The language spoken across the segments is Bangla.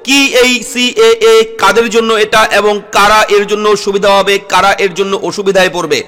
কি এই সিএএ কাদের জন্য এটা এবং কারা এর জন্য সুবিধা হবে, কারা এর জন্য অসুবিধায় পড়বে।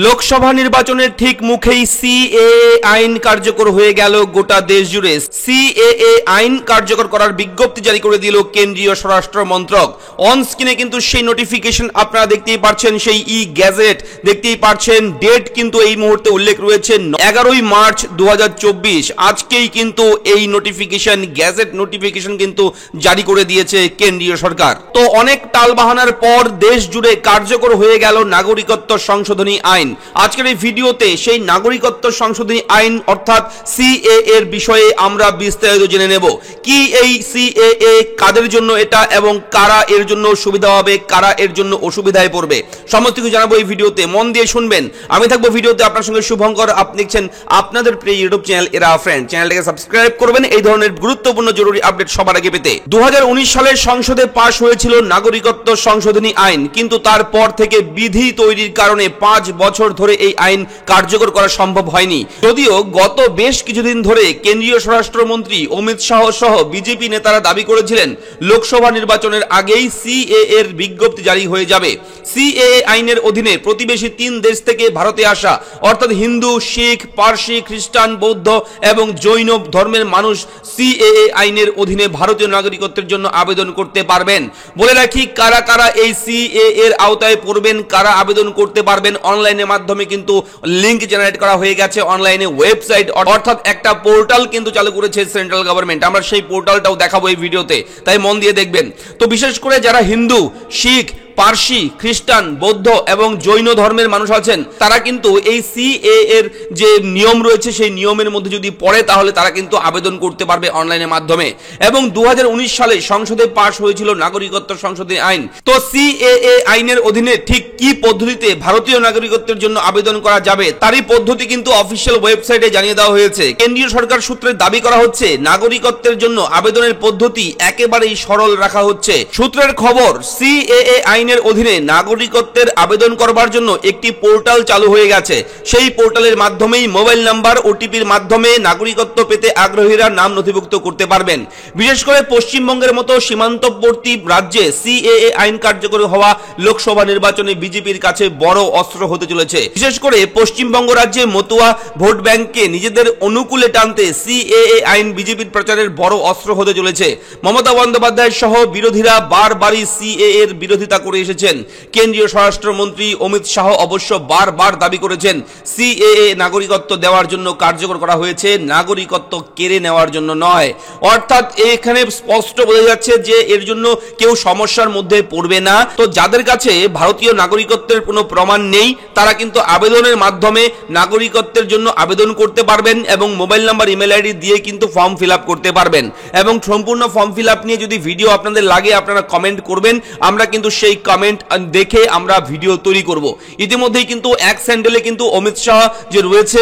লোকসভা নির্বাচনের ঠিক মুখেই সিএএ আইন কার্যকর হয়ে গেল গোটা দেশ জুড়ে। সিএএ আইন কার্যকর করার বিজ্ঞপ্তি জারি করে দিল কেন্দ্রীয় স্বরাষ্ট্র মন্ত্রক। অন স্ক্রিনে কিন্তু সেই নোটিফিকেশন আপনারা দেখতেই পাচ্ছেন, সেই ই গ্যাজেট দেখতেই পাচ্ছেন। ডেট কিন্তু এই মুহূর্তে উল্লেখ রয়েছে 11ই মার্চ 2024। আজকেই কিন্তু এই নোটিফিকেশন, গ্যাজেট নোটিফিকেশন কিন্তু জারি করে দিয়েছে কেন্দ্রীয় সরকার। তো অনেক টালবাহানার পর দেশ জুড়ে কার্যকর হয়ে গেল নাগরিকত্ব সংশোধনী আইন। আজকের এই ভিডিওতে সেই নাগরিকত্ব সংশোধনী আইন অর্থাৎ সিএএ এর বিষয়ে আমরা বিস্তারিত জেনে নেব। কি এই সিএএ, কাদের জন্য এটা এবং কারা এর জন্য সুবিধা হবে, কারা এর জন্য অসুবিধায় পড়বে, সমস্ত কিছু জানাবো এই ভিডিওতে। মন দিয়ে শুনবেন, আমি থাকবো ভিডিওতে আপনার সঙ্গে শুভঙ্কর। আপনি দেখছেন আপনাদের প্রিয় ইউটিউব চ্যানেল এরা ফ্রেন্ড। চ্যানেলটাকে সাবস্ক্রাইব করবেন এই ধরনের গুরুত্বপূর্ণ জরুরি আপডেট সবার আগে পেতে। 2019 সালের সংসদে পাশ হয়েছিল নাগরিকত্ব সংশোধনী আইন, কিন্তু তারপর থেকে বিধি তৈরির কারণে 5 বছর ধরে এই আইন কার্যকর করা সম্ভব হয়নি। যদিও গত বেশ কিছুদিন ধরে কেন্দ্রীয় স্বরাষ্ট্রমন্ত্রী অমিত শাহ সহ বিজেপি নেতারা দাবি করেছিলেন লোকসভা নির্বাচনের আগেই সিএএ এর বিজ্ঞপ্তি জারি হয়ে যাবে। সিএএ আইনের অধীনে প্রতিবেশী 3 দেশ থেকে ভারতে আসা অর্থাৎ হিন্দু, শিখ, পার্সি, খ্রিস্টান, বৌদ্ধ এবং জৈন ধর্মের মানুষ সিএএ আইনের অধীনে ভারতীয় নাগরিকত্বের জন্য আবেদন করতে পারবেন। বলে রাখি, কারা কারা এই সিএএ এর আওতায় পড়বেন, কারা আবেদন করতে পারবেন, অনলাইনের মাধ্যমে কিন্তু লিংক জেনারেট করা হয়ে গেছে। অনলাইনে ওয়েবসাইট অর্থাৎ একটা পোর্টাল কিন্তু চালু করেছে সেন্ট্রাল গভর্নমেন্ট। আমরা সেই পোর্টালটাও দেখাবো এই ভিডিওতে, তাই মন দিয়ে দেখবেন। তো বিশেষ করে যারা হিন্দু, শিখ, পার্সি, খ্রিস্টান, বৌদ্ধ এবং জৈন ধর্মের মানুষ আছেন, তারা কিন্তু এই সিএএ এর যে নিয়ম রয়েছে সেই নিয়মের মধ্যে যদি পড়ে তাহলে তারা কিন্তু আবেদন করতে পারবে অনলাইনের মাধ্যমে। এবং 2019 সালে সংসদে পাশ হয়েছিল নাগরিকত্ব সংশোধনী আইন। তো সিএএ আইনের অধীনে ঠিক কি পদ্ধতিতে ভারতীয় নাগরিকত্বের জন্য আবেদন করা যাবে তারই পদ্ধতি কিন্তু অফিসিয়াল ওয়েবসাইটে জানিয়ে দেওয়া হয়েছে। কেন্দ্রীয় সরকার সূত্রে দাবি করা হচ্ছে নাগরিকত্বের জন্য আবেদনের পদ্ধতি একেবারেই সরল রাখা হচ্ছে। সূত্রের খবর, সিএএ আইনের অধীনে নাগরিকত্বের আবেদন করবার জন্য একটি পোর্টাল চালু হয়ে গেছে। সেই পোর্টালের মাধ্যমেই মোবাইল নাম্বার, ওটিপির মাধ্যমে নাগরিকত্ব পেতে আগ্রহীরা নাম নথিভুক্ত করতে পারবেন। বিশেষ করে পশ্চিমবঙ্গের মতো সীমান্তবর্তী রাজ্যে সিএএ আইন কার্যকর হওয়া লোকসভা নির্বাচনে বিজেপির কাছে বড় অস্ত্র হতে চলেছে। বিশেষ করে পশ্চিমবঙ্গ রাজ্যে মতুয়া ভোট ব্যাংককে নিজেদের অনুকূলে টানতে সিএএ আইন বিজেপির প্রচারের বড় অস্ত্র হতে চলেছে। মমতা বন্দ্যোপাধ্যায় সহ বিরোধীরা বারবারই সিএএ এর বিরোধিতা করে এসেছেন। কেন্দ্রীয় স্বরাষ্ট্রমন্ত্রী অমিত শাহ অবশ্য বারবার দাবি করেছেন সিএএ নাগরিকত্ব দেওয়ার জন্য কার্যকর করা হয়েছে, নাগরিকত্ব কেড়ে নেওয়ার জন্য নয়। অর্থাৎ এখানে স্পষ্ট বোঝা যাচ্ছে যে এর জন্য কেউ সমস্যার মধ্যে পড়বে না। তো যাদের কাছে ভারতীয় নাগরিকত্বের কোনো প্রমাণ নেই তারা কিন্তু আবেদনের মাধ্যমে নাগরিকত্বের জন্য আবেদন করতে পারবেন এবং মোবাইল নাম্বার, ইমেল আইডি দিয়ে কিন্তু ফর্ম ফিল আপ করতে পারবেন। এবং সম্পূর্ণ ফর্ম ফিল আপ নিয়ে যদি ভিডিও আপনাদের লাগে আপনারা কমেন্ট করবেন, আমরা কিন্তু সেই কমেন্ট দেখে আমরা ভিডিও তৈরি করব। ইতিমধ্যেই কিন্তু এক স্যান্ডেলে কিন্তু অমিত শাহ যে রয়েছে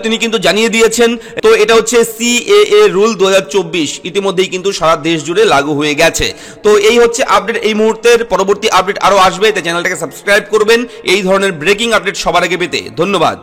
তিনি কিন্তু জানিয়ে দিয়েছেন। তো এটা হচ্ছে সিএএ রুল 2024 ইতিমধ্যেই কিন্তু সারা দেশ জুড়ে লাগু হয়ে গেছে। তো এই হচ্ছে আপডেট এই মুহূর্তের। পরবর্তী আপডেট আরো আসবে, তাই চ্যানেলটাকে সাবস্ক্রাইব করবেন এই ধরনের ব্রেকিং আপডেট সবার আগে পেতে। ধন্যবাদ।